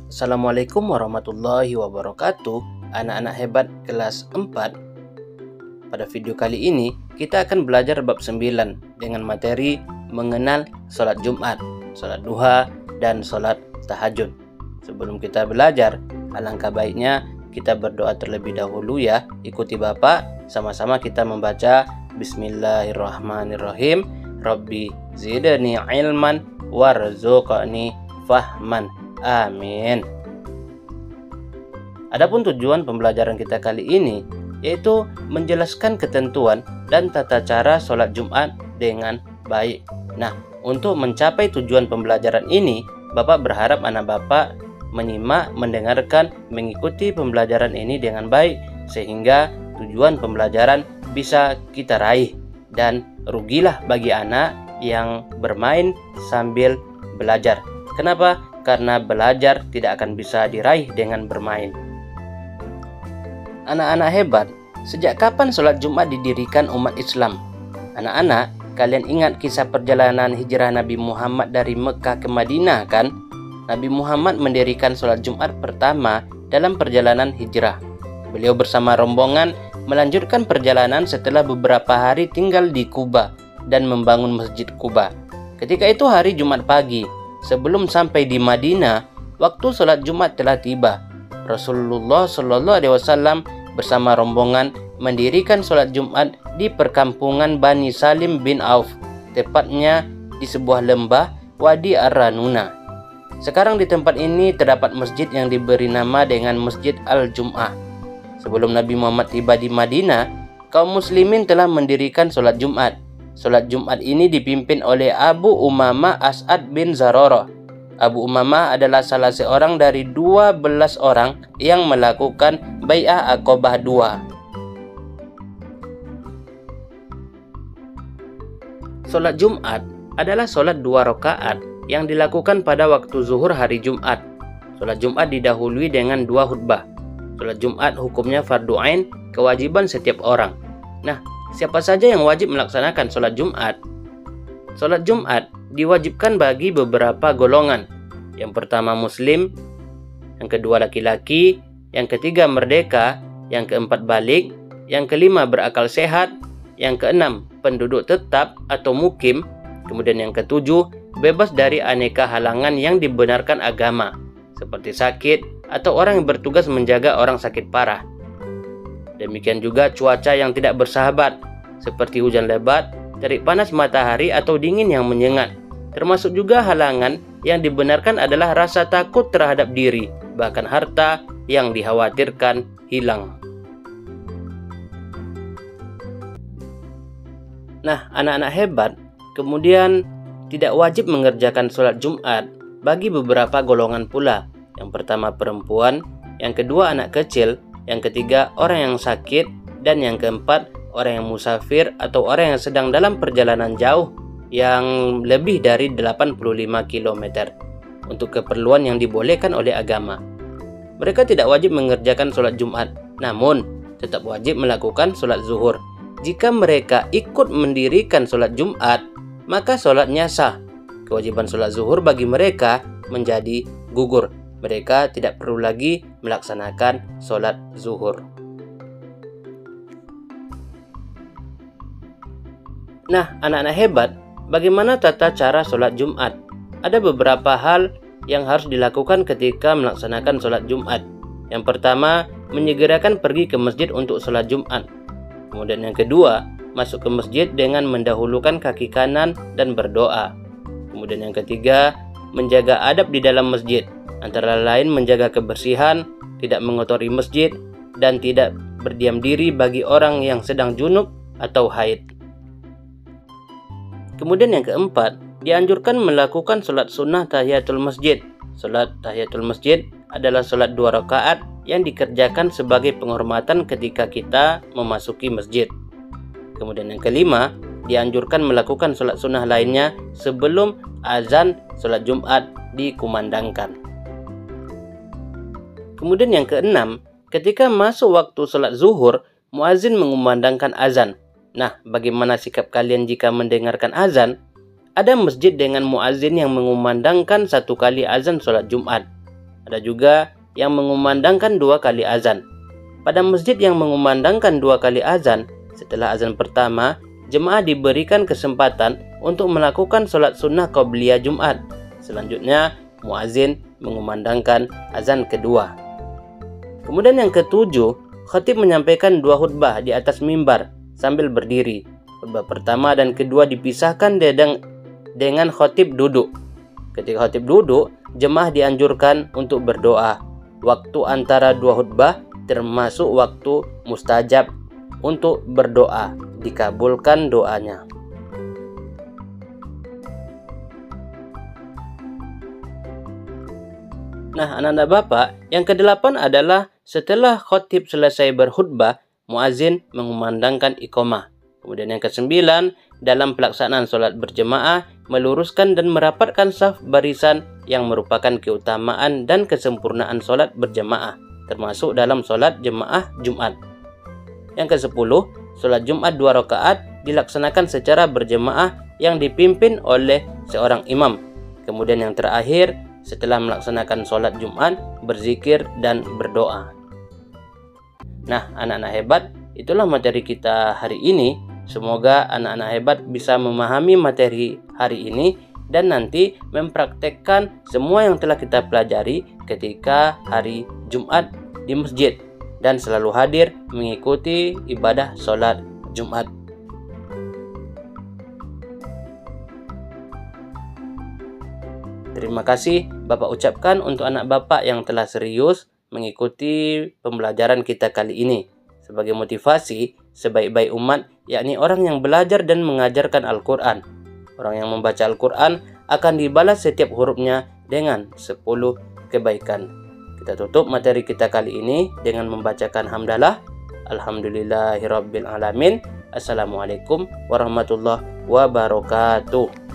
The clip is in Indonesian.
Assalamualaikum warahmatullahi wabarakatuh, anak-anak hebat kelas 4. Pada video kali ini kita akan belajar bab 9 dengan materi mengenal sholat Jumat, sholat duha, dan sholat tahajud. Sebelum kita belajar, alangkah baiknya kita berdoa terlebih dahulu ya. Ikuti Bapak, sama-sama kita membaca Bismillahirrahmanirrahim. Rabbi zidni ilman warzuqni fahman. Amin. Adapun tujuan pembelajaran kita kali ini yaitu menjelaskan ketentuan dan tata cara sholat Jumat dengan baik. Nah, untuk mencapai tujuan pembelajaran ini, Bapak berharap anak Bapak menyimak, mendengarkan, mengikuti pembelajaran ini dengan baik sehingga tujuan pembelajaran bisa kita raih, dan rugilah bagi anak yang bermain sambil belajar. Kenapa? Karena belajar tidak akan bisa diraih dengan bermain. Anak-anak hebat, sejak kapan sholat Jumat didirikan umat Islam? Anak-anak, kalian ingat kisah perjalanan hijrah Nabi Muhammad dari Mekah ke Madinah kan? Nabi Muhammad mendirikan sholat Jumat pertama dalam perjalanan hijrah. Beliau bersama rombongan melanjutkan perjalanan setelah beberapa hari tinggal di Kuba dan membangun Masjid Kuba. Ketika itu hari Jumat pagi. Sebelum sampai di Madinah, waktu sholat Jumat telah tiba. Rasulullah SAW bersama rombongan mendirikan sholat Jumat di perkampungan Bani Salim bin Auf, tepatnya di sebuah lembah Wadi Ar-Ranuna. Sekarang di tempat ini terdapat masjid yang diberi nama dengan Masjid Al-Jum'ah. Sebelum Nabi Muhammad tiba di Madinah, kaum muslimin telah mendirikan sholat Jumat. Sholat Jumat ini dipimpin oleh Abu Umamah As'ad bin Zararah. Abu Umamah adalah salah seorang dari 12 orang yang melakukan Bai'ah Aqabah II. Sholat Jumat adalah sholat 2 rakaat yang dilakukan pada waktu zuhur hari Jumat. Sholat Jumat didahului dengan 2 khutbah. Sholat Jumat hukumnya fardu ain, kewajiban setiap orang. Nah, siapa saja yang wajib melaksanakan sholat Jumat? Sholat Jumat diwajibkan bagi beberapa golongan. Yang pertama muslim, yang kedua laki-laki, yang ketiga merdeka, yang keempat balik, yang kelima berakal sehat, yang keenam penduduk tetap atau mukim, kemudian yang ketujuh bebas dari aneka halangan yang dibenarkan agama, seperti sakit atau orang yang bertugas menjaga orang sakit parah. Demikian juga cuaca yang tidak bersahabat, seperti hujan lebat, terik panas matahari, atau dingin yang menyengat. Termasuk juga halangan yang dibenarkan adalah rasa takut terhadap diri, bahkan harta yang dikhawatirkan hilang. Nah, anak-anak hebat, kemudian tidak wajib mengerjakan sholat Jumat bagi beberapa golongan pula. Yang pertama perempuan, yang kedua anak kecil, yang ketiga orang yang sakit, dan yang keempat orang yang musafir atau orang yang sedang dalam perjalanan jauh yang lebih dari 85 km untuk keperluan yang dibolehkan oleh agama. Mereka tidak wajib mengerjakan sholat Jumat, namun tetap wajib melakukan sholat zuhur. Jika mereka ikut mendirikan sholat Jumat, maka sholatnya sah. Kewajiban sholat zuhur bagi mereka menjadi gugur. Mereka tidak perlu lagi melaksanakan sholat zuhur. Nah, anak-anak hebat, bagaimana tata cara sholat Jumat? Ada beberapa hal yang harus dilakukan ketika melaksanakan sholat Jumat. Yang pertama, menyegerakan pergi ke masjid untuk sholat Jumat. Kemudian yang kedua, masuk ke masjid dengan mendahulukan kaki kanan dan berdoa. Kemudian yang ketiga, menjaga adab di dalam masjid. Antara lain menjaga kebersihan, tidak mengotori masjid, dan tidak berdiam diri bagi orang yang sedang junub atau haid. Kemudian yang keempat, dianjurkan melakukan sholat sunnah tahiyatul masjid. Sholat tahiyatul masjid adalah sholat 2 rakaat yang dikerjakan sebagai penghormatan ketika kita memasuki masjid. Kemudian yang kelima, dianjurkan melakukan sholat sunnah lainnya sebelum azan sholat Jumat dikumandangkan. Kemudian yang keenam, ketika masuk waktu sholat zuhur, muazin mengumandangkan azan. Nah, bagaimana sikap kalian jika mendengarkan azan? Ada masjid dengan muazin yang mengumandangkan 1 kali azan sholat Jumat. Ada juga yang mengumandangkan 2 kali azan. Pada masjid yang mengumandangkan 2 kali azan, setelah azan pertama, jemaah diberikan kesempatan untuk melakukan sholat sunnah qabliyah Jumat. Selanjutnya, muazin mengumandangkan azan kedua. Kemudian yang ketujuh, khatib menyampaikan 2 khutbah di atas mimbar sambil berdiri. Khutbah pertama dan kedua dipisahkan dengan khatib duduk. Ketika khatib duduk, jemaah dianjurkan untuk berdoa. Waktu antara 2 khutbah termasuk waktu mustajab untuk berdoa, dikabulkan doanya. Nah, anak-anak Bapak, yang ke-8 adalah setelah khatib selesai berkhutbah, muazin mengumandangkan iqamah. Kemudian yang ke-9, dalam pelaksanaan sholat berjemaah, meluruskan dan merapatkan saf barisan yang merupakan keutamaan dan kesempurnaan sholat berjemaah, termasuk dalam sholat jemaah Jumat. Yang ke-10, sholat Jumat 2 rakaat dilaksanakan secara berjemaah yang dipimpin oleh seorang imam. Kemudian yang terakhir, setelah melaksanakan sholat Jumat, berzikir dan berdoa. Nah, anak-anak hebat, itulah materi kita hari ini. Semoga anak-anak hebat bisa memahami materi hari ini dan nanti mempraktekkan semua yang telah kita pelajari ketika hari Jumat di masjid dan selalu hadir mengikuti ibadah sholat Jumat. Terima kasih Bapak ucapkan untuk anak Bapak yang telah serius mengikuti pembelajaran kita kali ini. Sebagai motivasi, sebaik-baik umat, yakni orang yang belajar dan mengajarkan Al-Quran. Orang yang membaca Al-Quran akan dibalas setiap hurufnya dengan 10 kebaikan. Kita tutup materi kita kali ini dengan membacakan hamdalah. Alhamdulillahirabbil alamin. Assalamualaikum warahmatullahi wabarakatuh.